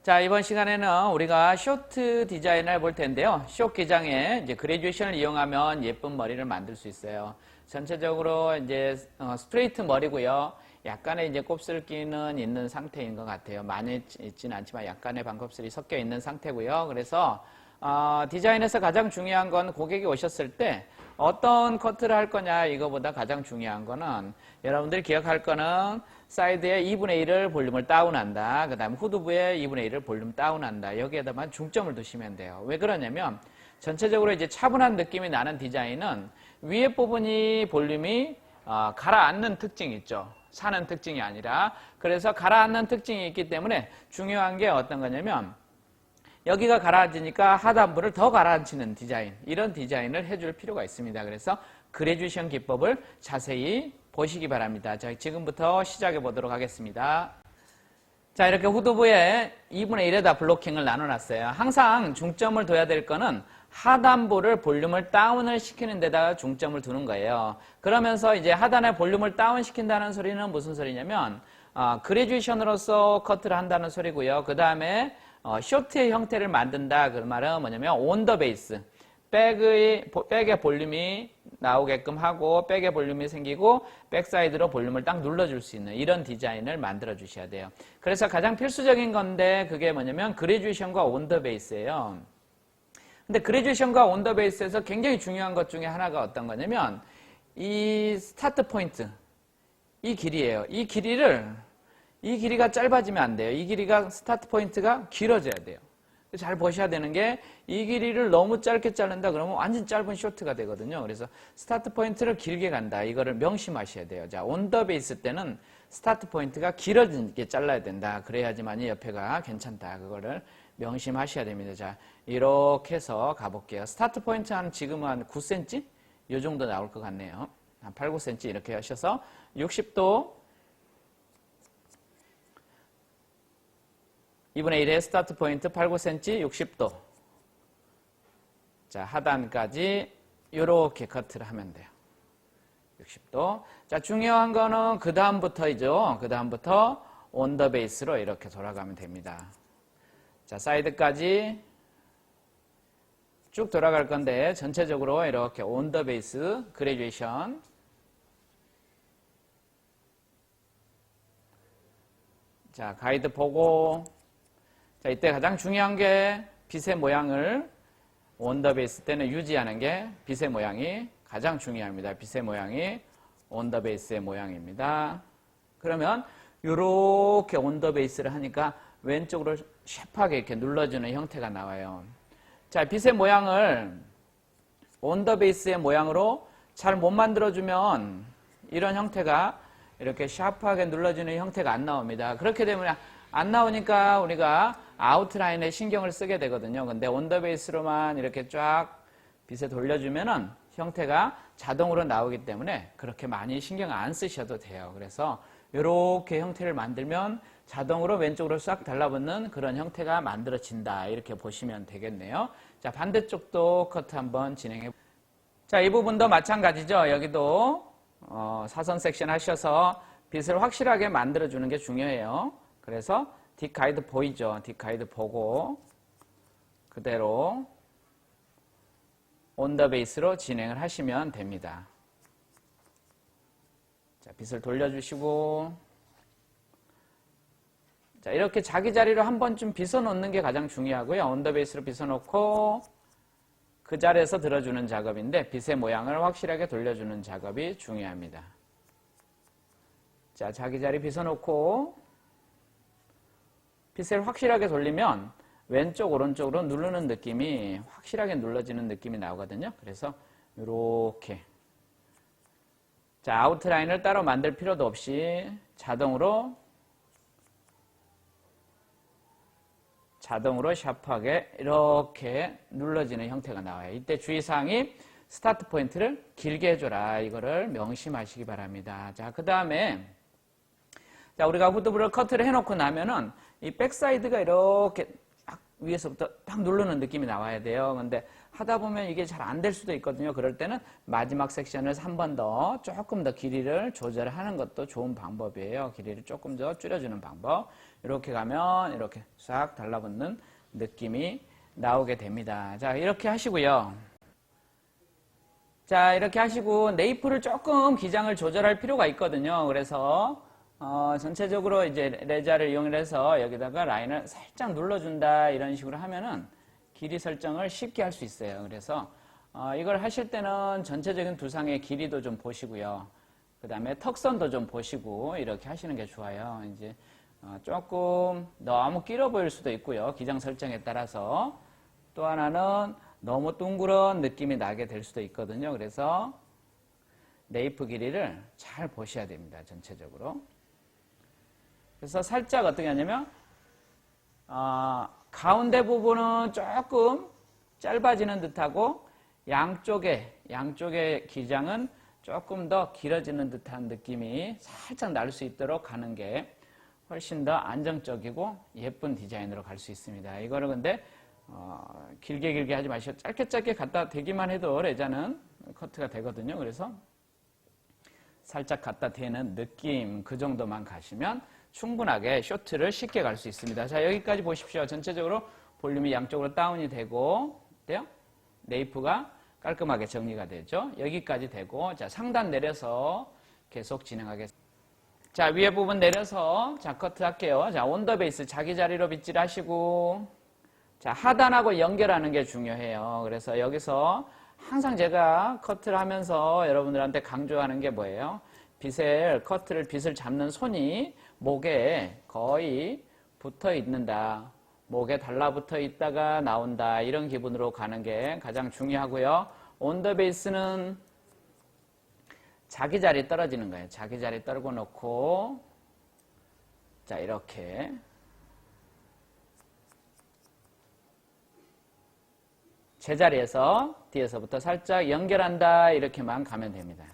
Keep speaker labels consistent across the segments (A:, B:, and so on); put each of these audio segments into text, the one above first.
A: 자, 이번 시간에는 우리가 쇼트 디자인을 볼 텐데요. 숏 기장에 이제 그래듀에이션을 이용하면 예쁜 머리를 만들 수 있어요. 전체적으로 이제 스트레이트 머리고요. 약간의 이제 곱슬기는 있는 상태인 것 같아요. 많이 있지는 않지만 약간의 반곱슬이 섞여 있는 상태고요. 그래서 디자인에서 가장 중요한 건 고객이 오셨을 때 어떤 커트를 할 거냐 이거보다 가장 중요한 거는 여러분들이 기억할 거는 사이드에 2분의 1을 볼륨을 다운한다. 그 다음에 후두부에 2분의 1을 볼륨 다운한다. 여기에다만 중점을 두시면 돼요. 왜 그러냐면 전체적으로 이제 차분한 느낌이 나는 디자인은 위에 부분이 볼륨이 가라앉는 특징이 있죠. 사는 특징이 아니라. 그래서 가라앉는 특징이 있기 때문에 중요한 게 어떤 거냐면 여기가 가라앉으니까 하단부를 더 가라앉히는 디자인, 이런 디자인을 해줄 필요가 있습니다. 그래서 그래듀에이션 기법을 자세히 보시기 바랍니다. 자, 지금부터 시작해 보도록 하겠습니다. 자, 이렇게 후두부에 2분의 1에다 블로킹을 나눠놨어요. 항상 중점을 둬야 될 거는 하단부를 볼륨을 다운을 시키는 데다가 중점을 두는 거예요. 그러면서 이제 하단의 볼륨을 다운 시킨다는 소리는 무슨 소리냐면 그래듀에이션으로서 커트를 한다는 소리고요. 그 다음에 쇼트의 형태를 만든다. 그 말은 뭐냐면 온 더 베이스, 백의 볼륨이 나오게끔 하고 백의 볼륨이 생기고 백사이드로 볼륨을 딱 눌러줄 수 있는 이런 디자인을 만들어 주셔야 돼요. 그래서 가장 필수적인 건데 그게 뭐냐면 그래듀에이션과 온 더 베이스예요. 근데 그래듀에이션과 온 더 베이스에서 굉장히 중요한 것 중에 하나가 어떤 거냐면 이 스타트 포인트, 이 길이에요. 이 길이가 짧아지면 안 돼요. 이 길이가 스타트 포인트가 길어져야 돼요. 잘 보셔야 되는 게 이 길이를 너무 짧게 자른다 그러면 완전 짧은 쇼트가 되거든요. 그래서 스타트 포인트를 길게 간다. 이거를 명심하셔야 돼요. 자, 온 더 베이스 때는 스타트 포인트가 길어지게 잘라야 된다. 그래야지만이 옆에가 괜찮다. 그거를 명심하셔야 됩니다. 자, 이렇게 해서 가볼게요. 스타트 포인트 한 지금 한 9cm? 이 정도 나올 것 같네요. 한 8, 9cm 이렇게 하셔서 60도 2분의 1의 스타트 포인트 8, 9cm 60도. 자, 하단까지 이렇게 커트를 하면 돼요. 60도. 자, 중요한 거는 그 다음부터이죠. 그 다음부터 온 더 베이스로 이렇게 돌아가면 됩니다. 자, 사이드까지 쭉 돌아갈 건데 전체적으로 이렇게 온 더 베이스 그래듀에이션. 자, 가이드 보고. 자, 이때 가장 중요한 게 빗의 모양을 온 더 베이스 때는 유지하는 게 빗의 모양이 가장 중요합니다. 빗의 모양이 온 더 베이스의 모양입니다. 그러면 이렇게 온 더 베이스를 하니까 왼쪽으로 쉐프하게 이렇게 눌러주는 형태가 나와요. 자, 빗의 모양을 온 더 베이스의 모양으로 잘 못 만들어주면 이런 형태가 이렇게 샤프하게 눌러주는 형태가 안 나옵니다. 그렇게 되면 안 나오니까 우리가 아웃라인에 신경을 쓰게 되거든요. 근데 온 더 베이스로만 이렇게 쫙 빗에 돌려주면은 형태가 자동으로 나오기 때문에 그렇게 많이 신경 안 쓰셔도 돼요. 그래서 이렇게 형태를 만들면 자동으로 왼쪽으로 싹 달라붙는 그런 형태가 만들어진다. 이렇게 보시면 되겠네요. 자, 반대쪽도 커트 한번 진행해. 자, 이 부분도 마찬가지죠. 여기도 사선 섹션 하셔서 빗을 확실하게 만들어주는 게 중요해요. 그래서 뒷 가이드 보이죠? 뒷 가이드 보고 그대로 온 더 베이스로 진행을 하시면 됩니다. 자, 빗을 돌려주시고 자, 이렇게 자기 자리로 한 번쯤 빗어 놓는 게 가장 중요하고요. 온 더 베이스로 빗어 놓고 그 자리에서 들어주는 작업인데 빗의 모양을 확실하게 돌려주는 작업이 중요합니다. 자, 자기 자리 빗어 놓고 빗을 확실하게 돌리면 왼쪽 오른쪽으로 누르는 느낌이 확실하게 눌러지는 느낌이 나오거든요. 그래서 이렇게 자, 아웃라인을 따로 만들 필요도 없이 자동으로 샤프하게 이렇게 눌러지는 형태가 나와요. 이때 주의사항이 스타트 포인트를 길게 해줘라. 이거를 명심하시기 바랍니다. 자, 그 다음에 자, 우리가 후두부를 커트를 해놓고 나면은 이 백사이드가 이렇게 위에서부터 딱 누르는 느낌이 나와야 돼요. 근데 하다 보면 이게 잘 안 될 수도 있거든요. 그럴 때는 마지막 섹션을 한 번 더 조금 더 길이를 조절하는 것도 좋은 방법이에요. 길이를 조금 더 줄여주는 방법. 이렇게 가면 이렇게 싹 달라붙는 느낌이 나오게 됩니다. 자, 이렇게 하시고요. 자, 이렇게 하시고 네이프를 조금 기장을 조절할 필요가 있거든요. 그래서 전체적으로 이제 레자를 이용해서 여기다가 라인을 살짝 눌러준다 이런 식으로 하면은 길이 설정을 쉽게 할 수 있어요. 그래서 이걸 하실 때는 전체적인 두상의 길이도 좀 보시고요. 그 다음에 턱선도 좀 보시고 이렇게 하시는 게 좋아요. 이제 조금 너무 길어 보일 수도 있고요. 기장 설정에 따라서. 또 하나는 너무 둥그런 느낌이 나게 될 수도 있거든요. 그래서 네이프 길이를 잘 보셔야 됩니다. 전체적으로. 그래서 살짝 어떻게 하냐면 가운데 부분은 조금 짧아지는 듯하고 양쪽의 기장은 조금 더 길어지는 듯한 느낌이 살짝 날 수 있도록 하는 게 훨씬 더 안정적이고 예쁜 디자인으로 갈 수 있습니다. 이거를 근데 길게 하지 마시고 짧게 갖다 대기만 해도 레자는 커트가 되거든요. 그래서 살짝 갖다 대는 느낌 그 정도만 가시면 충분하게 쇼트를 쉽게 갈 수 있습니다. 자, 여기까지 보십시오. 전체적으로 볼륨이 양쪽으로 다운이 되고 돼요? 네이프가 깔끔하게 정리가 되죠. 여기까지 되고 자, 상단 내려서 계속 진행하겠습니다. 자, 위에 부분 내려서 자, 커트 할게요. 자, 온더 베이스 자기 자리로 빗질 하시고 자, 하단하고 연결하는 게 중요해요. 그래서 여기서 항상 제가 커트를 하면서 여러분들한테 강조하는 게 뭐예요? 빗을 잡는 손이 목에 거의 붙어 있는다. 목에 달라붙어 있다가 나온다. 이런 기분으로 가는 게 가장 중요하고요. 온더 베이스는 자기 자리 떨어지는 거예요. 자기 자리 떨고 놓고 자, 이렇게 제자리에서 뒤에서부터 살짝 연결한다 이렇게만 가면 됩니다.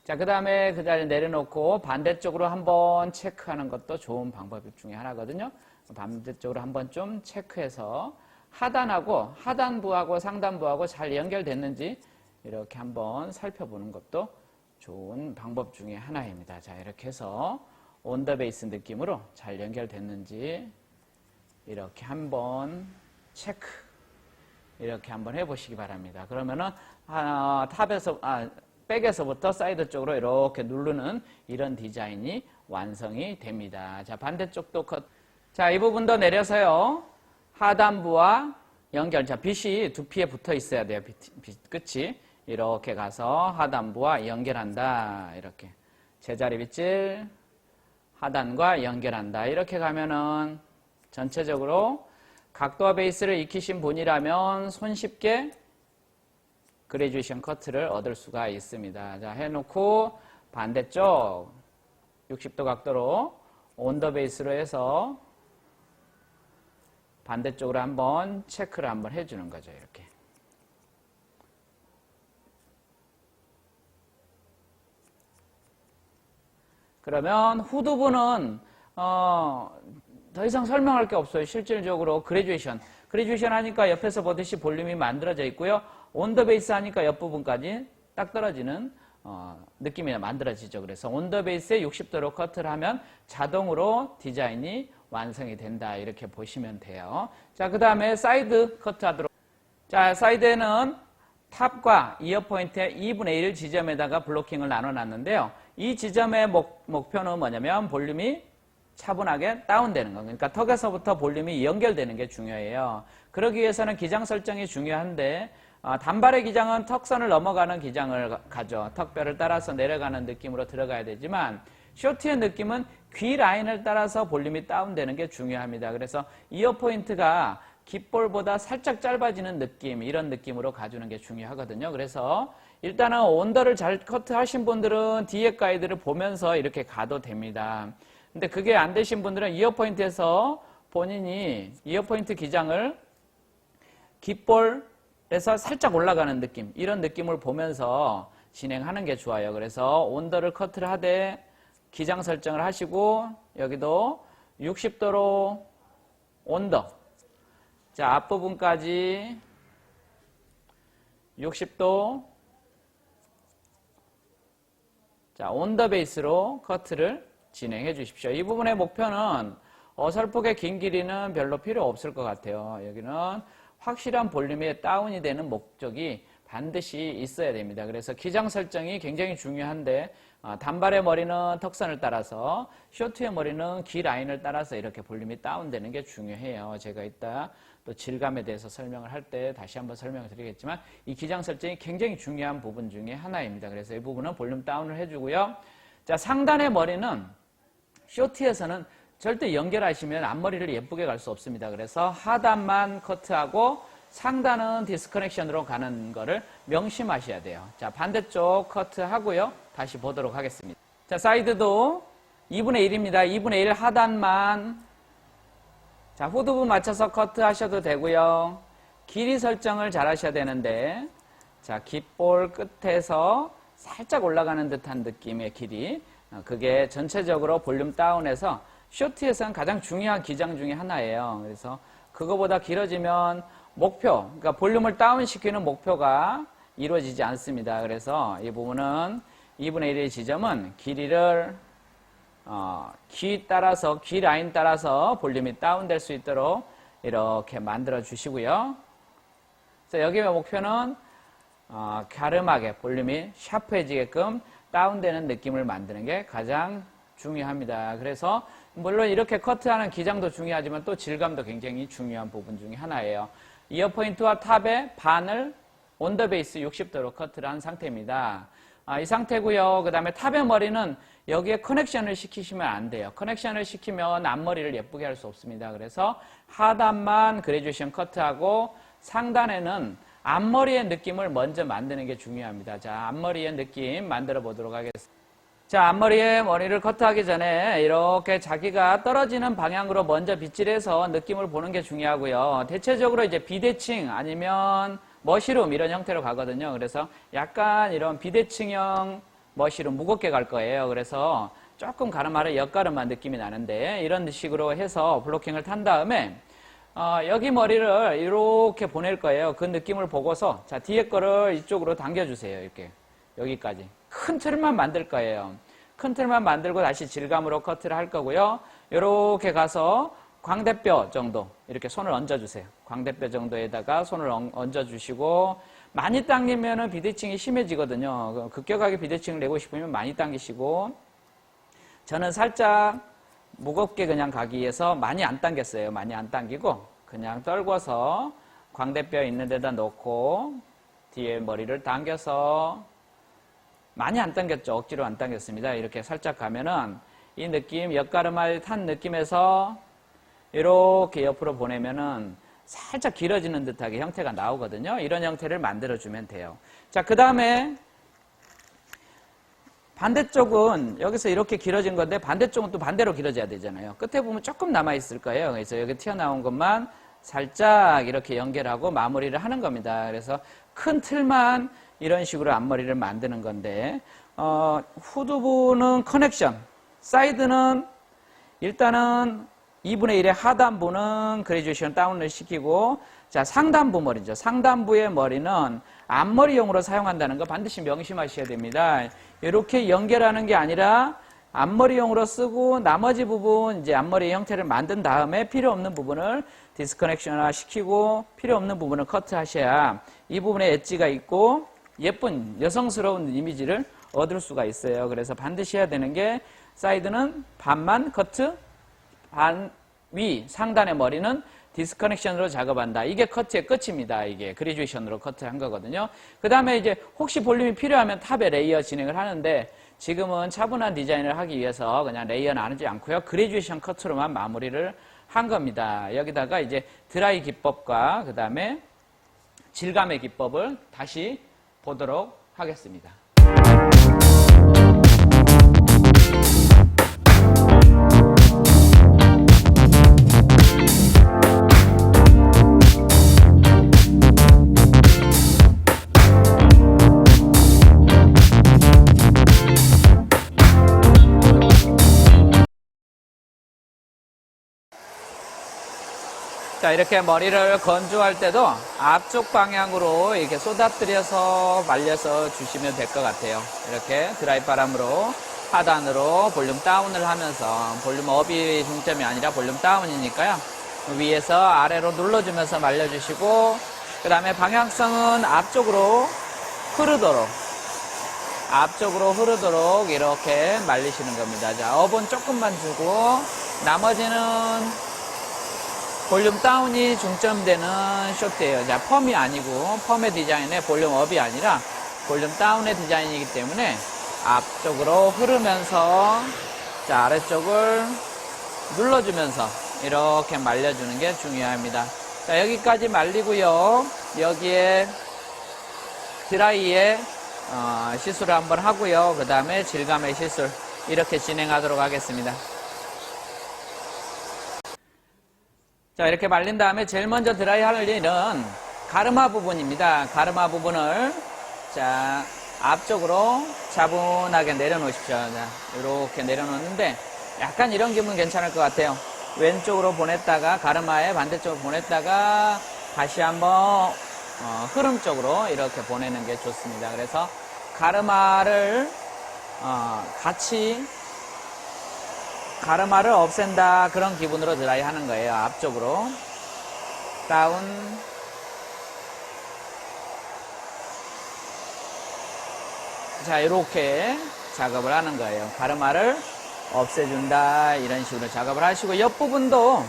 A: 자, 그 다음에 그 자리에 내려놓고 반대쪽으로 한번 체크하는 것도 좋은 방법 중에 하나거든요. 반대쪽으로 한번 좀 체크해서 하단부하고 상단부하고 잘 연결됐는지 이렇게 한번 살펴보는 것도 좋은 방법 중에 하나입니다. 자, 이렇게 해서 온더 베이스 느낌으로 잘 연결됐는지 이렇게 한번 체크 이렇게 한번 해보시기 바랍니다. 그러면은 백에서부터 사이드 쪽으로 이렇게 누르는 이런 디자인이 완성이 됩니다. 자, 반대쪽도 컷. 자, 이 부분도 내려서요. 하단부와 연결. 자, 빗이 두피에 붙어 있어야 돼요. 빗 끝이. 이렇게 가서 하단부와 연결한다. 이렇게. 제자리 빗질. 하단과 연결한다. 이렇게 가면은 전체적으로 각도와 베이스를 익히신 분이라면 손쉽게 그레듀에이션 커트를 얻을 수가 있습니다. 자, 해놓고 반대쪽 60도 각도로 온더 베이스로 해서 반대쪽으로 한번 체크를 한번 해주는 거죠. 이렇게. 그러면 후두부는 더 이상 설명할 게 없어요. 실질적으로 그레듀에이션 하니까 옆에서 보듯이 볼륨이 만들어져 있고요. 온더 베이스 하니까 옆부분까지 딱 떨어지는 느낌이 만들어지죠. 그래서 온더 베이스에 60도로 커트를 하면 자동으로 디자인이 완성이 된다. 이렇게 보시면 돼요. 자, 그 다음에 사이드 커트 하도록. 자, 사이드에는 탑과 이어 포인트의 2분의 1 지점에다가 블로킹을 나눠 놨는데요. 이 지점의 목표는 뭐냐면 볼륨이 차분하게 다운되는 거. 그러니까 턱에서부터 볼륨이 연결되는 게 중요해요. 그러기 위해서는 기장 설정이 중요한데 단발의 기장은 턱선을 넘어가는 기장을 가죠. 턱뼈를 따라서 내려가는 느낌으로 들어가야 되지만 쇼트의 느낌은 귀 라인을 따라서 볼륨이 다운되는 게 중요합니다. 그래서 이어 포인트가 귓볼보다 살짝 짧아지는 느낌, 이런 느낌으로 가주는 게 중요하거든요. 그래서 일단은 온더를 잘 커트하신 분들은 뒤에 가이드를 보면서 이렇게 가도 됩니다. 근데 그게 안 되신 분들은 이어 포인트에서 본인이 이어 포인트 기장을 귓볼에서 살짝 올라가는 느낌, 이런 느낌을 보면서 진행하는 게 좋아요. 그래서 온더를 커트를 하되 기장 설정을 하시고 여기도 60도로 온더 자, 앞부분까지 60도. 자, 온 더 베이스로 커트를 진행해 주십시오. 이 부분의 목표는 어설프게 긴 길이는 별로 필요 없을 것 같아요. 여기는 확실한 볼륨이 다운이 되는 목적이 반드시 있어야 됩니다. 그래서 기장 설정이 굉장히 중요한데 단발의 머리는 턱선을 따라서 쇼트의 머리는 기 라인을 따라서 이렇게 볼륨이 다운되는 게 중요해요. 제가 이따 또 질감에 대해서 설명을 할 때 다시 한번 설명을 드리겠지만 이 기장 설정이 굉장히 중요한 부분 중에 하나입니다. 그래서 이 부분은 볼륨 다운을 해주고요. 자, 상단의 머리는 쇼트에서는 절대 연결하시면 앞머리를 예쁘게 갈 수 없습니다. 그래서 하단만 커트하고 상단은 디스커넥션으로 가는 거를 명심하셔야 돼요. 자, 반대쪽 커트하고요. 다시 보도록 하겠습니다. 자, 사이드도 2분의 1입니다. 2분의 1 하단만. 자, 후두부 맞춰서 커트하셔도 되고요. 길이 설정을 잘 하셔야 되는데, 자, 깃볼 끝에서 살짝 올라가는 듯한 느낌의 길이, 그게 전체적으로 볼륨 다운해서 쇼트에서는 가장 중요한 기장 중에 하나예요. 그래서 그거보다 길어지면 목표, 그러니까 볼륨을 다운시키는 목표가 이루어지지 않습니다. 그래서 이 부분은 2분의 1의 지점은 길이를 기 따라서, 기 라인 따라서 볼륨이 다운될 수 있도록 이렇게 만들어 주시고요. 그래서 여기의 목표는 갸름하게 볼륨이 샤프해지게끔 다운되는 느낌을 만드는 게 가장 중요합니다. 그래서 물론 이렇게 커트하는 기장도 중요하지만 또 질감도 굉장히 중요한 부분 중에 하나예요. 이어 포인트와 탑의 반을 온 더 베이스 60도로 커트를 한 상태입니다. 이 상태고요. 그 다음에 탑의 머리는 여기에 커넥션을 시키시면 안 돼요. 커넥션을 시키면 앞머리를 예쁘게 할 수 없습니다. 그래서 하단만 그레듀에이션 커트하고 상단에는 앞머리의 느낌을 먼저 만드는 게 중요합니다. 자, 앞머리의 느낌 만들어 보도록 하겠습니다. 자, 앞머리에 머리를 커트하기 전에 이렇게 자기가 떨어지는 방향으로 먼저 빗질해서 느낌을 보는 게 중요하고요. 대체적으로 이제 비대칭 아니면 머시룸 이런 형태로 가거든요. 그래서 약간 이런 비대칭형 머시룸 무겁게 갈 거예요. 그래서 조금 가르마를 옆가르마 느낌이 나는데 이런 식으로 해서 블로킹을 탄 다음에 여기 머리를 이렇게 보낼 거예요. 그 느낌을 보고서 자, 뒤에 거를 이쪽으로 당겨주세요. 이렇게 여기까지 큰 틀만 만들 거예요. 큰 틀만 만들고 다시 질감으로 커트를 할 거고요. 이렇게 가서 광대뼈 정도 이렇게 손을 얹어주세요. 광대뼈 정도에다가 손을 얹어주시고 많이 당기면은 비대칭이 심해지거든요. 급격하게 비대칭을 내고 싶으면 많이 당기시고 저는 살짝 무겁게 그냥 가기 위해서 많이 안 당겼어요. 많이 안 당기고 그냥 떨궈서 광대뼈 있는 데다 놓고 뒤에 머리를 당겨서 많이 안 당겼죠. 억지로 안 당겼습니다. 이렇게 살짝 가면은 이 느낌 옆가르마를 탄 느낌에서 이렇게 옆으로 보내면은 살짝 길어지는 듯하게 형태가 나오거든요. 이런 형태를 만들어주면 돼요. 자, 그 다음에 반대쪽은 여기서 이렇게 길어진 건데 반대쪽은 또 반대로 길어져야 되잖아요. 끝에 보면 조금 남아있을 거예요. 그래서 여기 튀어나온 것만 살짝 이렇게 연결하고 마무리를 하는 겁니다. 그래서 큰 틀만 이런 식으로 앞머리를 만드는 건데 후두부는 커넥션, 사이드는 일단은 2분의 1의 하단부는 그레듀에이션 다운을 시키고 자, 상단부 머리죠. 상단부의 머리는 앞머리용으로 사용한다는 거 반드시 명심하셔야 됩니다. 이렇게 연결하는 게 아니라 앞머리용으로 쓰고 나머지 부분 이제 앞머리 형태를 만든 다음에 필요 없는 부분을 디스커넥션화 시키고 필요 없는 부분을 커트하셔야 이 부분에 엣지가 있고 예쁜 여성스러운 이미지를 얻을 수가 있어요. 그래서 반드시 해야 되는 게 사이드는 반만 커트, 반 위 상단의 머리는 디스커넥션으로 작업한다. 이게 커트의 끝입니다. 이게 그레듀에이션으로 커트한 거거든요. 그 다음에 이제 혹시 볼륨이 필요하면 탑에 레이어 진행을 하는데 지금은 차분한 디자인을 하기 위해서 그냥 레이어는 안 하지 않고요. 그레듀에이션 커트로만 마무리를 한 겁니다. 여기다가 이제 드라이 기법과 그 다음에 질감의 기법을 다시 보도록 하겠습니다. 자, 이렇게 머리를 건조할 때도 앞쪽 방향으로 이렇게 쏟아뜨려서 말려서 주시면 될 것 같아요. 이렇게 드라이 바람으로 하단으로 볼륨 다운을 하면서 볼륨 업이 중점이 아니라 볼륨 다운이니까요. 위에서 아래로 눌러주면서 말려주시고 그 다음에 방향성은 앞쪽으로 흐르도록 이렇게 말리시는 겁니다. 자, 업은 조금만 주고 나머지는 볼륨 다운이 중점되는 쇼트예요. 자, 펌이 아니고 펌의 디자인에 볼륨 업이 아니라 볼륨 다운의 디자인이기 때문에 앞쪽으로 흐르면서 자, 아래쪽을 눌러주면서 이렇게 말려주는 게 중요합니다. 자, 여기까지 말리고요. 여기에 드라이에 시술을 한번 하고요. 그 다음에 질감의 시술 이렇게 진행하도록 하겠습니다. 자, 이렇게 말린 다음에 제일 먼저 드라이 할 일은 가르마 부분입니다. 가르마 부분을 자, 앞쪽으로 차분하게 내려놓으십시오. 자, 이렇게 내려놓는데 약간 이런 기분 괜찮을 것 같아요. 왼쪽으로 보냈다가 가르마의 반대쪽으로 보냈다가 다시 한번 흐름 쪽으로 이렇게 보내는 게 좋습니다. 그래서 가르마를 가르마를 없앤다 그런 기분으로 드라이 하는 거예요. 앞쪽으로 다운 자, 이렇게 작업을 하는 거예요. 가르마를 없애준다 이런 식으로 작업을 하시고 옆부분도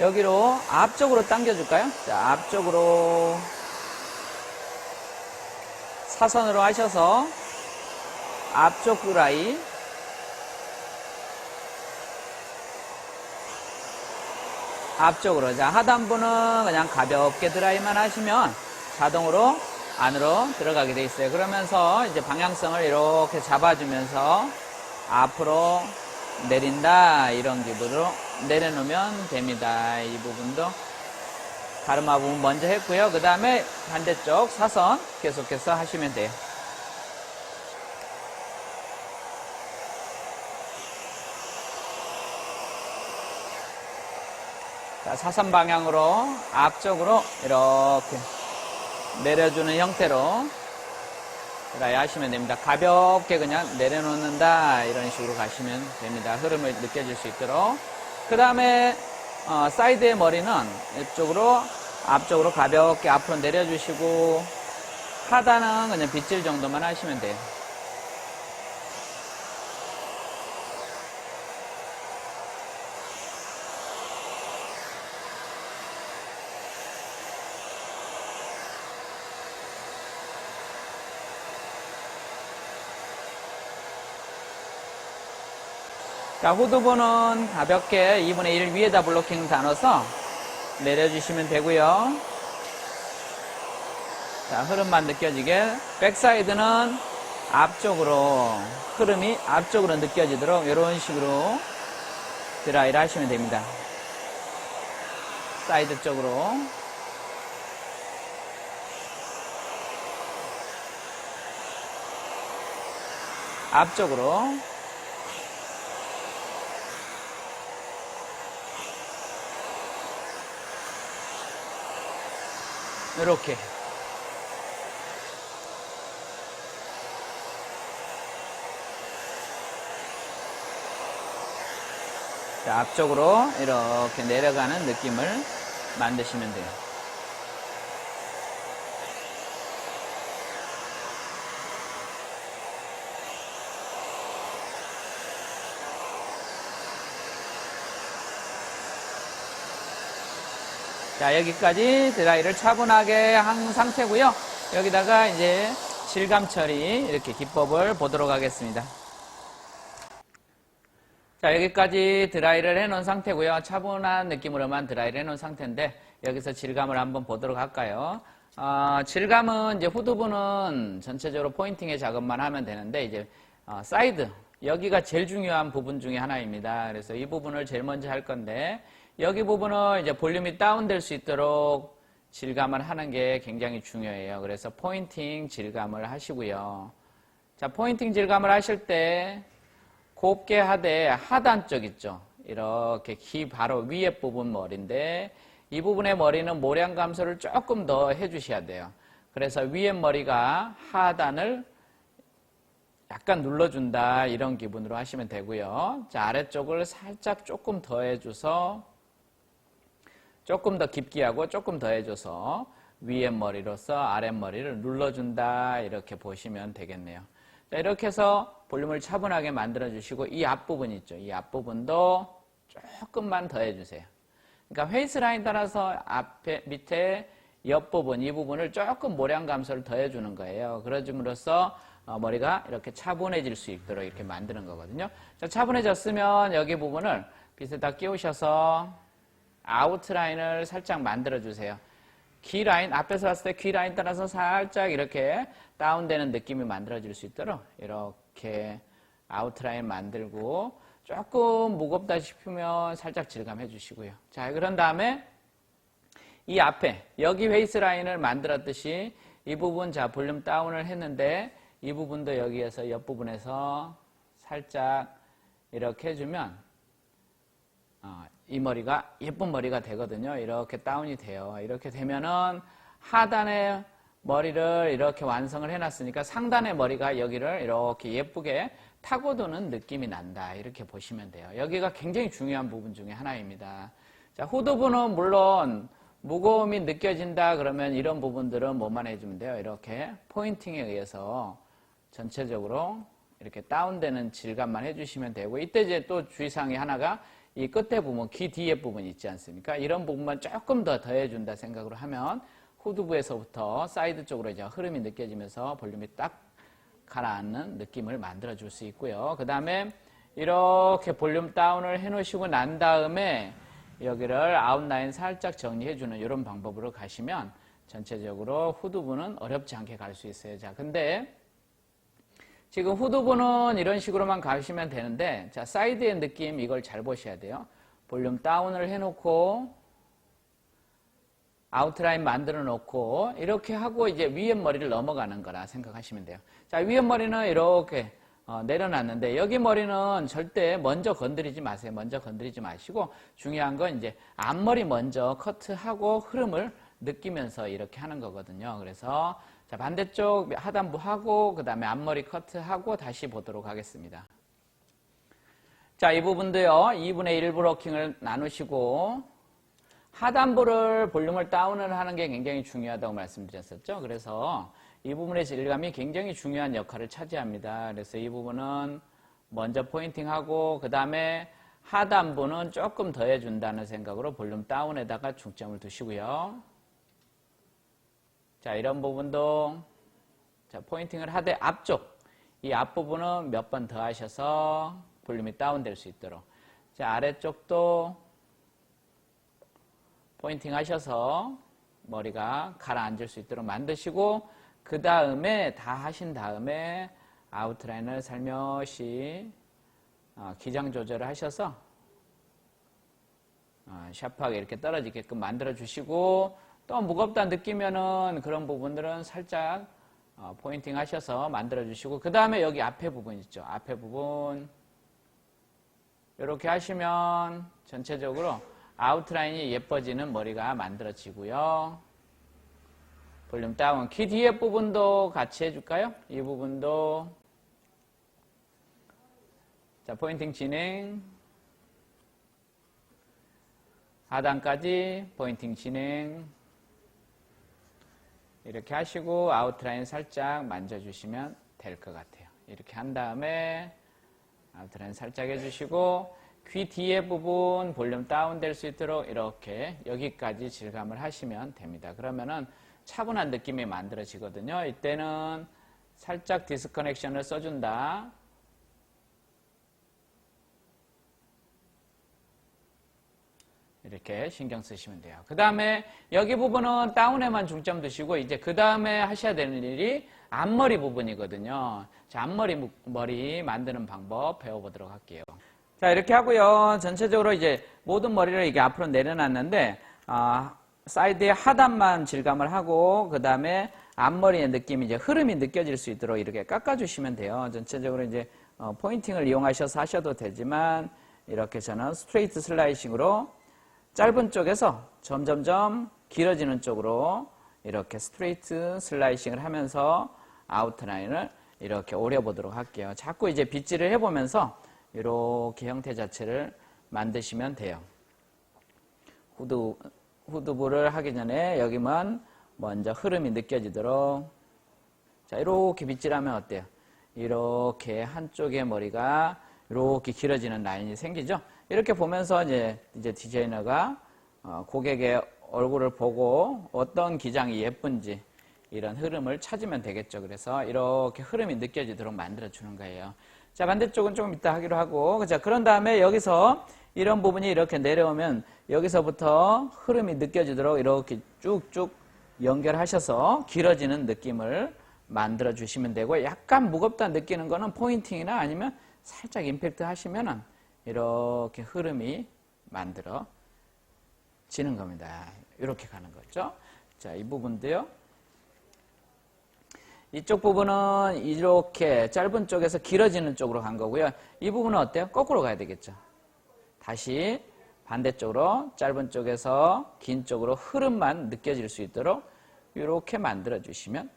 A: 여기로 앞쪽으로 당겨줄까요? 자, 앞쪽으로 사선으로 하셔서 앞쪽 드라이 앞쪽으로 자, 하단부는 그냥 가볍게 드라이만 하시면 자동으로 안으로 들어가게 돼 있어요. 그러면서 이제 방향성을 이렇게 잡아주면서 앞으로 내린다 이런 기분으로 내려놓으면 됩니다. 이 부분도 가르마 부분 먼저 했고요. 그 다음에 반대쪽 사선 계속해서 하시면 돼요. 자, 사선 방향으로 앞쪽으로 이렇게 내려주는 형태로 드라이 하시면 됩니다. 가볍게 그냥 내려놓는다 이런 식으로 가시면 됩니다. 흐름을 느껴질 수 있도록. 그 다음에 사이드의 머리는 이쪽으로 앞쪽으로 가볍게 앞으로 내려주시고 하단은 그냥 빗질 정도만 하시면 돼요. 자, 후두부는 가볍게 2분의 1 위에다 블로킹 다 넣어서 내려주시면 되고요. 자, 흐름만 느껴지게 백사이드는 앞쪽으로 흐름이 앞쪽으로 느껴지도록 이런 식으로 드라이를 하시면 됩니다. 사이드 쪽으로 앞쪽으로 이렇게 자, 앞쪽으로 이렇게 내려가는 느낌을 만드시면 돼요. 자, 여기까지 드라이를 차분하게 한 상태고요. 여기다가 이제 질감 처리 이렇게 기법을 보도록 하겠습니다. 자, 여기까지 드라이를 해놓은 상태고요. 차분한 느낌으로만 드라이를 해놓은 상태인데 여기서 질감을 한번 보도록 할까요? 질감은 이제 후두부는 전체적으로 포인팅의 작업만 하면 되는데 이제 사이드 여기가 제일 중요한 부분 중에 하나입니다. 그래서 이 부분을 제일 먼저 할 건데 여기 부분은 이제 볼륨이 다운될 수 있도록 질감을 하는 게 굉장히 중요해요. 그래서 포인팅 질감을 하시고요. 자, 포인팅 질감을 하실 때 곱게 하되 하단 쪽 있죠. 이렇게 귀 바로 위에 부분 머리인데 이 부분의 머리는 모량 감소를 조금 더 해주셔야 돼요. 그래서 위에 머리가 하단을 약간 눌러준다 이런 기분으로 하시면 되고요. 자, 아래쪽을 살짝 조금 더 해줘서 조금 더 깊게 하고 조금 더 해줘서 위에 머리로서 아래 머리를 눌러준다 이렇게 보시면 되겠네요. 자, 이렇게 해서 볼륨을 차분하게 만들어 주시고 이 앞부분 있죠. 이 앞부분도 조금만 더 해주세요. 그러니까 페이스 라인 따라서 앞에 밑에 옆부분 이 부분을 조금 모량 감소를 더 해주는 거예요. 그러줌으로써 머리가 이렇게 차분해질 수 있도록 이렇게 만드는 거거든요. 자, 차분해졌으면 여기 부분을 빗에다 끼우셔서 아웃라인을 살짝 만들어 주세요. 귀 라인, 앞에서 봤을 때 귀 라인 따라서 살짝 이렇게 다운되는 느낌이 만들어질 수 있도록 이렇게 아웃라인 만들고 조금 무겁다 싶으면 살짝 질감해 주시고요. 자, 그런 다음에 이 앞에 여기 페이스 라인을 만들었듯이 이 부분 자 볼륨 다운을 했는데 이 부분도 여기에서 옆부분에서 살짝 이렇게 해주면 이 머리가 예쁜 머리가 되거든요. 이렇게 다운이 돼요. 이렇게 되면은 하단의 머리를 이렇게 완성을 해놨으니까 상단의 머리가 여기를 이렇게 예쁘게 타고도는 느낌이 난다. 이렇게 보시면 돼요. 여기가 굉장히 중요한 부분 중에 하나입니다. 자, 후두부는 물론 무거움이 느껴진다 그러면 이런 부분들은 뭐만 해주면 돼요. 이렇게 포인팅에 의해서 전체적으로 이렇게 다운되는 질감만 해주시면 되고 이때 이제 또 주의사항이 하나가 이 끝에 부분, 귀 뒤에 부분 있지 않습니까? 이런 부분만 조금 더 더해준다 생각으로 하면 후두부에서부터 사이드 쪽으로 이제 흐름이 느껴지면서 볼륨이 딱 가라앉는 느낌을 만들어 줄 수 있고요. 그 다음에 이렇게 볼륨 다운을 해 놓으시고 난 다음에 여기를 아웃라인 살짝 정리해 주는 이런 방법으로 가시면 전체적으로 후두부는 어렵지 않게 갈 수 있어요. 자, 근데 지금 후두부는 이런 식으로만 가시면 되는데 자, 사이드의 느낌 이걸 잘 보셔야 돼요. 볼륨 다운을 해놓고 아웃라인 만들어 놓고 이렇게 하고 이제 위에 머리를 넘어가는 거라 생각하시면 돼요. 자, 위에 머리는 이렇게 내려놨는데 여기 머리는 절대 먼저 건드리지 마세요. 먼저 건드리지 마시고 중요한 건 이제 앞머리 먼저 커트하고 흐름을 느끼면서 이렇게 하는 거거든요. 그래서 자, 반대쪽 하단부 하고 그 다음에 앞머리 커트하고 다시 보도록 하겠습니다. 자, 이 부분도요. 2분의 1 브로킹을 나누시고 하단부를 볼륨을 다운을 하는 게 굉장히 중요하다고 말씀드렸었죠. 그래서 이 부분의 질감이 굉장히 중요한 역할을 차지합니다. 그래서 이 부분은 먼저 포인팅하고 그 다음에 하단부는 조금 더 해준다는 생각으로 볼륨 다운에다가 중점을 두시고요. 자, 이런 부분도 자, 포인팅을 하되 앞쪽 이 앞부분은 몇 번 더 하셔서 볼륨이 다운될 수 있도록 자, 아래쪽도 포인팅 하셔서 머리가 가라앉을 수 있도록 만드시고 그 다음에 다 하신 다음에 아웃라인을 살며시 기장 조절을 하셔서 샤프하게 이렇게 떨어지게끔 만들어 주시고 또 무겁다 느끼면은 그런 부분들은 살짝 포인팅 하셔서 만들어 주시고 그 다음에 여기 앞에 부분 있죠. 앞에 부분 이렇게 하시면 전체적으로 아웃라인이 예뻐지는 머리가 만들어지고요. 볼륨 다운. 귀 뒤에 부분도 같이 해줄까요? 이 부분도 자, 포인팅 진행 하단까지 포인팅 진행 이렇게 하시고 아웃라인 살짝 만져주시면 될 것 같아요. 이렇게 한 다음에 아웃라인 살짝 해주시고 귀 뒤에 부분 볼륨 다운될 수 있도록 이렇게 여기까지 질감을 하시면 됩니다. 그러면은 차분한 느낌이 만들어지거든요. 이때는 살짝 디스커넥션을 써준다. 이렇게 신경 쓰시면 돼요. 그 다음에 여기 부분은 다운에만 중점 두시고 이제 그 다음에 하셔야 되는 일이 앞머리 부분이거든요. 자, 앞머리 머리 만드는 방법 배워보도록 할게요. 자, 이렇게 하고요. 전체적으로 이제 모든 머리를 이게 앞으로 내려놨는데 사이드에 하단만 질감을 하고 그 다음에 앞머리의 느낌이 이제 흐름이 느껴질 수 있도록 이렇게 깎아주시면 돼요. 전체적으로 이제 포인팅을 이용하셔서 하셔도 되지만 이렇게 저는 스트레이트 슬라이싱으로 짧은 쪽에서 점점점 길어지는 쪽으로 이렇게 스트레이트 슬라이싱을 하면서 아웃라인을 이렇게 오려보도록 할게요. 자꾸 이제 빗질을 해보면서 이렇게 형태 자체를 만드시면 돼요. 후두부를 하기 전에 여기만 먼저 흐름이 느껴지도록. 자, 이렇게 빗질하면 어때요? 이렇게 한쪽의 머리가 이렇게 길어지는 라인이 생기죠? 이렇게 보면서 이제 디자이너가 고객의 얼굴을 보고 어떤 기장이 예쁜지 이런 흐름을 찾으면 되겠죠. 그래서 이렇게 흐름이 느껴지도록 만들어주는 거예요. 자, 반대쪽은 조금 이따 하기로 하고. 자, 그런 다음에 여기서 이런 부분이 이렇게 내려오면 여기서부터 흐름이 느껴지도록 이렇게 쭉쭉 연결하셔서 길어지는 느낌을 만들어 주시면 되고, 약간 무겁다 느끼는 거는 포인팅이나 아니면 살짝 임팩트 하시면은 이렇게 흐름이 만들어지는 겁니다. 이렇게 가는 거죠. 자, 이 부분도요. 이쪽 부분은 이렇게 짧은 쪽에서 길어지는 쪽으로 간 거고요. 이 부분은 어때요? 거꾸로 가야 되겠죠. 다시 반대쪽으로 짧은 쪽에서 긴 쪽으로 흐름만 느껴질 수 있도록 이렇게 만들어 주시면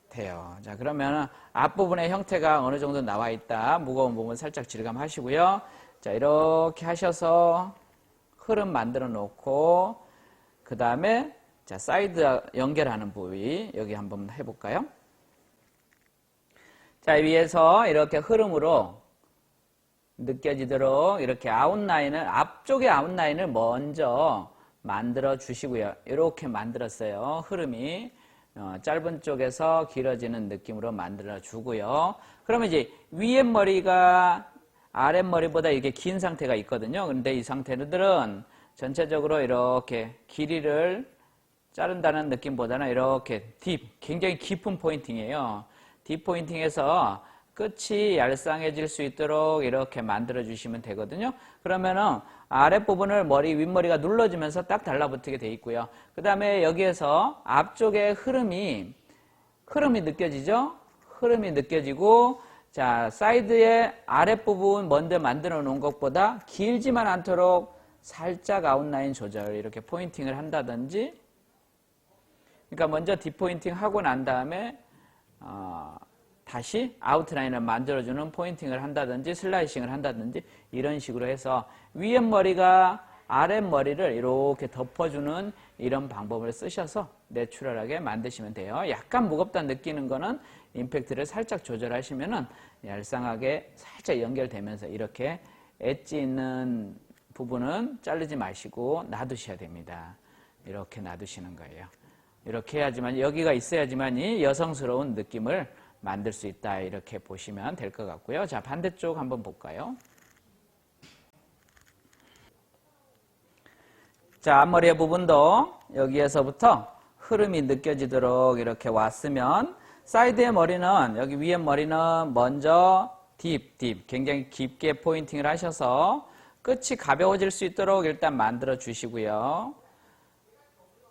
A: 돼요. 자, 그러면 앞부분의 형태가 어느 정도 나와 있다. 무거운 부분 살짝 질감하시고요. 자, 이렇게 하셔서 흐름 만들어 놓고, 그 다음에 자, 사이드 연결하는 부위 여기 한번 해볼까요? 자, 위에서 이렇게 흐름으로 느껴지도록 이렇게 아웃라인을, 앞쪽의 아웃라인을 먼저 만들어 주시고요. 이렇게 만들었어요. 흐름이 짧은 쪽에서 길어지는 느낌으로 만들어 주고요. 그러면 이제 위에 머리가 아랫머리보다 이게 긴 상태가 있거든요. 그런데 이 상태들은 전체적으로 이렇게 길이를 자른다는 느낌보다는 이렇게 굉장히 깊은 포인팅이에요. 딥 포인팅에서 끝이 얄쌍해질 수 있도록 이렇게 만들어 주시면 되거든요. 그러면은 아랫부분을 윗머리가 눌러지면서 딱 달라붙게 돼 있고요. 그 다음에 여기에서 앞쪽에 흐름이 느껴지죠? 흐름이 느껴지고, 자, 사이드의 아랫부분 먼저 만들어 놓은 것보다 길지만 않도록 살짝 아웃라인 조절, 이렇게 포인팅을 한다든지, 그러니까 먼저 뒷포인팅 하고 난 다음에 다시 아웃라인을 만들어주는 포인팅을 한다든지 슬라이싱을 한다든지 이런 식으로 해서 위에 머리가 아랫 머리를 이렇게 덮어주는 이런 방법을 쓰셔서 내추럴하게 만드시면 돼요. 약간 무겁다 느끼는 거는 임팩트를 살짝 조절하시면은 얄쌍하게 살짝 연결되면서 이렇게 엣지 있는 부분은 자르지 마시고 놔두셔야 됩니다. 이렇게 놔두시는 거예요. 이렇게 해야지만, 여기가 있어야지만이 여성스러운 느낌을 만들 수 있다. 이렇게 보시면 될 것 같고요. 자, 반대쪽 한번 볼까요? 자, 앞머리의 부분도 여기에서부터 흐름이 느껴지도록 이렇게 왔으면, 사이드의 머리는, 여기 위에 머리는 먼저 굉장히 깊게 포인팅을 하셔서 끝이 가벼워질 수 있도록 일단 만들어 주시고요.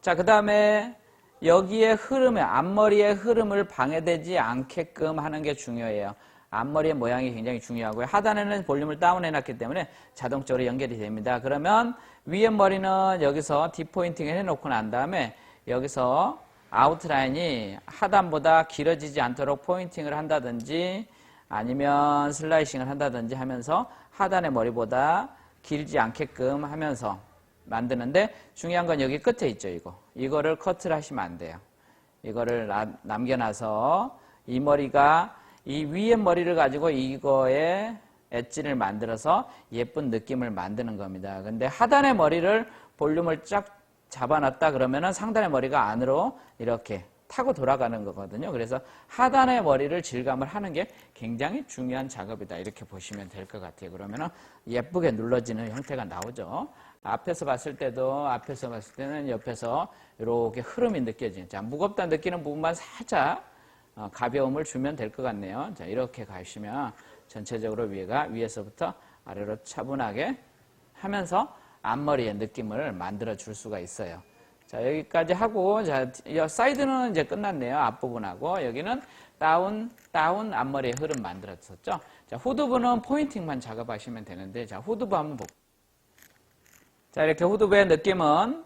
A: 자, 그 다음에 여기에 앞머리의 흐름을 방해되지 않게끔 하는 게 중요해요. 앞머리의 모양이 굉장히 중요하고요. 하단에는 볼륨을 다운해 놨기 때문에 자동적으로 연결이 됩니다. 그러면 위에 머리는 여기서 딥포인팅을 해놓고 난 다음에 여기서 아웃라인이 하단보다 길어지지 않도록 포인팅을 한다든지 아니면 슬라이싱을 한다든지 하면서 하단의 머리보다 길지 않게끔 하면서 만드는데, 중요한 건 여기 끝에 있죠. 이거를 커트를 하시면 안 돼요. 이거를 남겨놔서 이 위에 머리를 가지고 이거에 엣지를 만들어서 예쁜 느낌을 만드는 겁니다. 근데 하단의 머리를 볼륨을 쫙 잡아놨다 그러면은 상단의 머리가 안으로 이렇게 타고 돌아가는 거거든요. 그래서 하단의 머리를 질감을 하는 게 굉장히 중요한 작업이다. 이렇게 보시면 될 것 같아요. 그러면은 예쁘게 눌러지는 형태가 나오죠. 앞에서 봤을 때는 옆에서 이렇게 흐름이 느껴지는, 자, 무겁다 느끼는 부분만 살짝 가벼움을 주면 될 것 같네요. 자, 이렇게 가시면 전체적으로 위에서부터 아래로 차분하게 하면서 앞머리의 느낌을 만들어 줄 수가 있어요. 자, 여기까지 하고, 자, 사이드는 이제 끝났네요. 앞부분하고. 여기는 다운 앞머리의 흐름 만들었었죠. 자, 후두부는 포인팅만 작업하시면 되는데, 자, 후두부 한번 볼게요. 자, 이렇게 후두부의 느낌은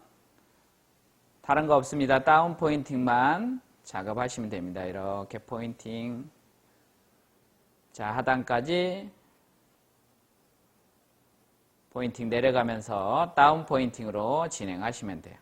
A: 다른 거 없습니다. 다운 포인팅만 작업하시면 됩니다. 이렇게 포인팅. 자, 하단까지 포인팅 내려가면서 다운 포인팅으로 진행하시면 돼요.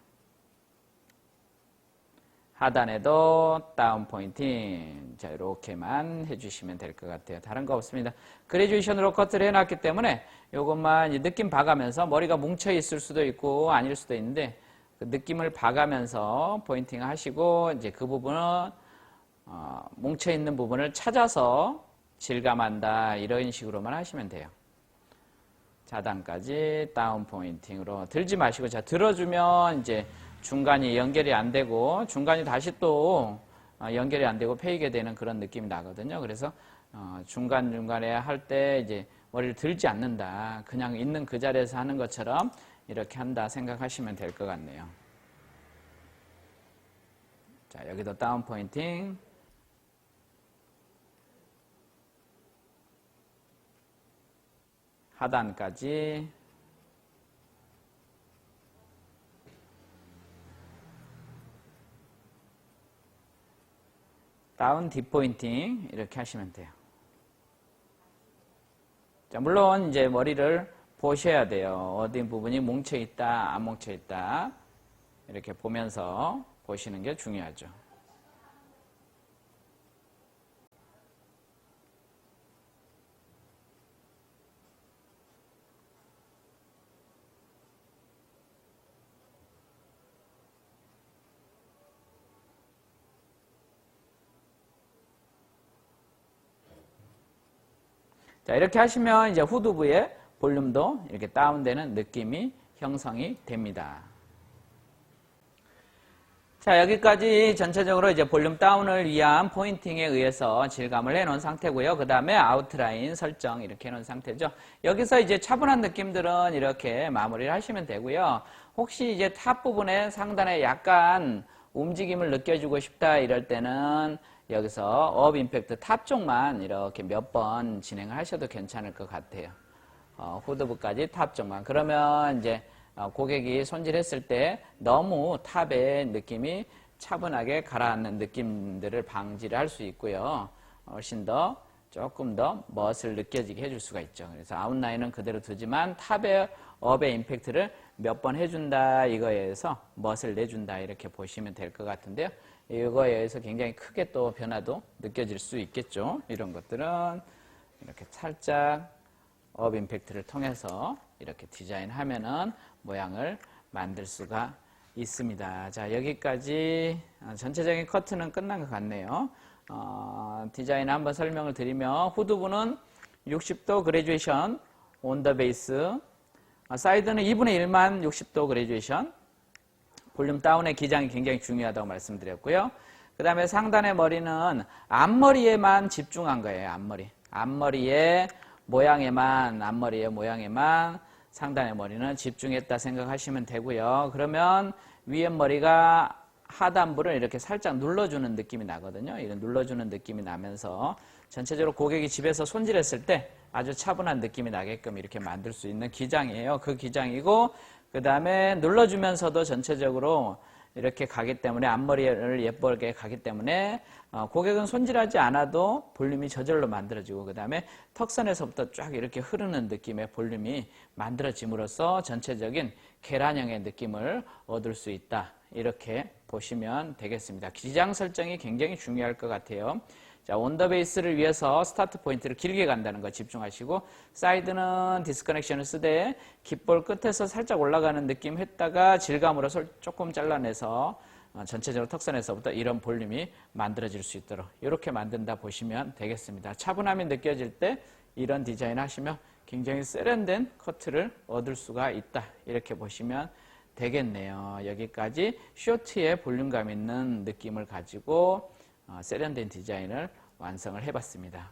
A: 하단에도 다운 포인팅. 자, 이렇게만 해주시면 될 것 같아요. 다른 거 없습니다. 그레듀에이션으로 커트를 해놨기 때문에 이것만 느낌 봐가면서 머리가 뭉쳐 있을 수도 있고 아닐 수도 있는데 그 느낌을 봐가면서 포인팅 하시고 이제 그 부분은 뭉쳐 있는 부분을 찾아서 질감한다 이런 식으로만 하시면 돼요. 하단까지 다운 포인팅으로 들지 마시고 자 들어주면 이제 중간이 연결이 안 되고 중간이 다시 또 연결이 안 되고 패이게 되는 그런 느낌이 나거든요. 그래서 중간중간에 할 때 이제 머리를 들지 않는다. 그냥 있는 그 자리에서 하는 것처럼 이렇게 한다 생각하시면 될 것 같네요. 자, 여기도 다운 포인팅. 하단까지. 다운 딥포인팅 이렇게 하시면 돼요. 자, 물론 이제 머리를 보셔야 돼요. 어디 부분이 뭉쳐 있다, 안 뭉쳐 있다 이렇게 보면서 보시는 게 중요하죠. 자, 이렇게 하시면 이제 후두부의 볼륨도 이렇게 다운되는 느낌이 형성이 됩니다. 자, 여기까지 전체적으로 이제 볼륨 다운을 위한 포인팅에 의해서 질감을 해놓은 상태고요. 그 다음에 아웃라인 설정 이렇게 해놓은 상태죠. 여기서 이제 차분한 느낌들은 이렇게 마무리를 하시면 되고요. 혹시 이제 탑 부분에 상단에 약간 움직임을 느껴주고 싶다 이럴 때는 여기서 업 임팩트 탑 쪽만 이렇게 몇 번 진행을 하셔도 괜찮을 것 같아요. 후드부까지 탑 쪽만. 그러면 이제 고객이 손질했을 때 너무 탑의 느낌이 차분하게 가라앉는 느낌들을 방지를 할 수 있고요. 훨씬 더 조금 더 멋을 느껴지게 해줄 수가 있죠. 그래서 아웃라인은 그대로 두지만 탑의 업의 임팩트를 몇 번 해준다 이거에 의해서 멋을 내준다 이렇게 보시면 될 것 같은데요. 이거에 의해서 굉장히 크게 또 변화도 느껴질 수 있겠죠. 이런 것들은 이렇게 살짝 업 임팩트를 통해서 이렇게 디자인하면은 모양을 만들 수가 있습니다. 자, 여기까지 전체적인 커트는 끝난 것 같네요. 디자인 한번 설명을 드리면 후두부는 60도 그레듀에이션 온 더 베이스, 사이드는 2분의 1만 60도 그레듀에이션, 볼륨 다운의 기장이 굉장히 중요하다고 말씀드렸고요. 그 다음에 상단의 머리는 앞머리에만 집중한 거예요. 앞머리의 모양에만, 앞머리의 모양에만 상단의 머리는 집중했다 생각하시면 되고요. 그러면 위에 머리가 하단부를 이렇게 살짝 눌러주는 느낌이 나거든요. 이런 눌러주는 느낌이 나면서 전체적으로 고객이 집에서 손질했을 때 아주 차분한 느낌이 나게끔 이렇게 만들 수 있는 기장이에요. 그 기장이고 그 다음에 눌러주면서도 전체적으로 이렇게 가기 때문에 앞머리를 예쁘게 가기 때문에 고객은 손질하지 않아도 볼륨이 저절로 만들어지고 그 다음에 턱선에서부터 쫙 이렇게 흐르는 느낌의 볼륨이 만들어짐으로써 전체적인 계란형의 느낌을 얻을 수 있다. 이렇게 보시면 되겠습니다. 기장 설정이 굉장히 중요할 것 같아요. 자, 온더 베이스를 위해서 스타트 포인트를 길게 간다는 거 집중하시고 사이드는 디스커넥션을 쓰되 깃볼 끝에서 살짝 올라가는 느낌 했다가 질감으로 조금 잘라내서 전체적으로 턱선에서부터 이런 볼륨이 만들어질 수 있도록 이렇게 만든다 보시면 되겠습니다. 차분함이 느껴질 때 이런 디자인 하시면 굉장히 세련된 커트를 얻을 수가 있다. 이렇게 보시면 되겠네요. 여기까지 쇼트의 볼륨감 있는 느낌을 가지고 세련된 디자인을 완성을 해봤습니다.